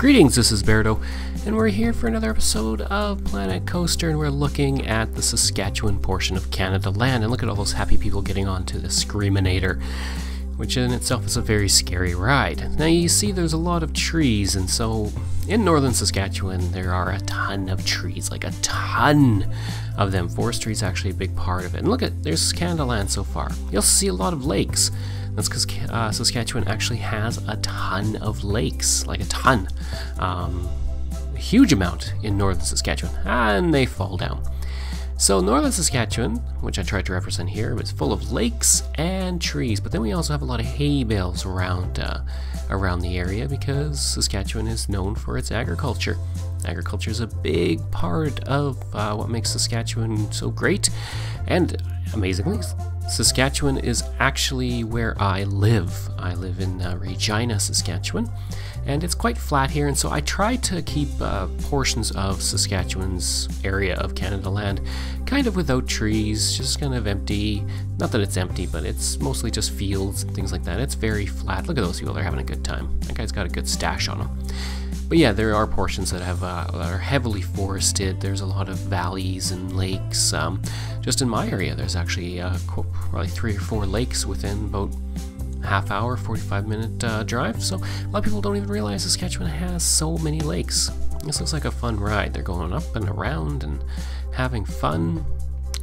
Greetings, this is Berto, and we're here for another episode of Planet Coaster, and we're looking at the Saskatchewan portion of CanadaLand, and look at all those happy people getting onto the Screaminator, which in itself is a very scary ride. Now you see there's a lot of trees, and so in northern Saskatchewan there are a ton of trees, like a ton of them. Forestry is actually a big part of it. And look at, there's CanadaLand so far. You'll see a lot of lakes. That's because Saskatchewan actually has a ton of lakes, like a ton. A huge amount in northern Saskatchewan, and they fall down. So northern Saskatchewan, which I tried to represent here, is full of lakes and trees, but then we also have a lot of hay bales around the area because Saskatchewan is known for its agriculture. Agriculture is a big part of what makes Saskatchewan so great, and amazingly, Saskatchewan is actually where I live. I live in Regina, Saskatchewan, and it's quite flat here, and so I try to keep portions of Saskatchewan's area of CanadaLand kind of without trees, just kind of empty. Not that it's empty, but it's mostly just fields and things like that. It's very flat. Look at those people, they're having a good time. That guy's got a good stash on him. But yeah, there are portions that are heavily forested. There's a lot of valleys and lakes. Just in my area, there's actually probably 3 or 4 lakes within about half hour, 45-minute drive. So a lot of people don't even realize Saskatchewan has so many lakes. This looks like a fun ride. They're going up and around and having fun.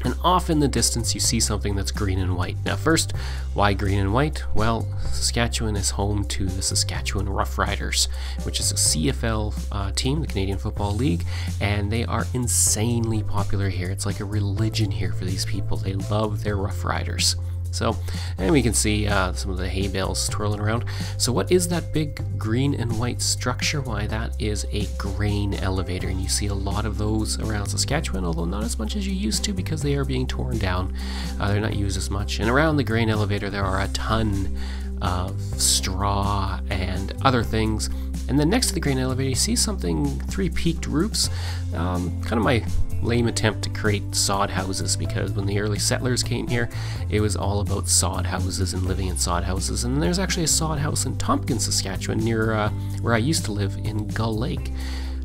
And off in the distance you see something that's green and white. Now first, why green and white? Well, Saskatchewan is home to the Saskatchewan Roughriders, which is a CFL team, the Canadian Football League, and they are insanely popular here. It's like a religion here for these people. They love their Roughriders. So, and we can see some of the hay bales twirling around. So what is that big green and white structure? Why, that is a grain elevator, and you see a lot of those around Saskatchewan, although not as much as you used to because they are being torn down. They're not used as much. And around the grain elevator there are a ton of straw and other things. And then next to the grain elevator you see something, 3 peaked roofs. Kind of my lame attempt to create sod houses, because when the early settlers came here it was all about sod houses and living in sod houses. And there's actually a sod house in Tompkins, Saskatchewan, near where I used to live in Gull Lake.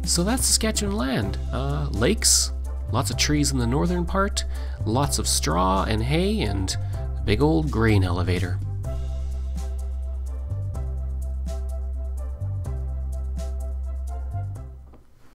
So that's Saskatchewan land. Lakes, lots of trees in the northern part, lots of straw and hay, and a big old grain elevator.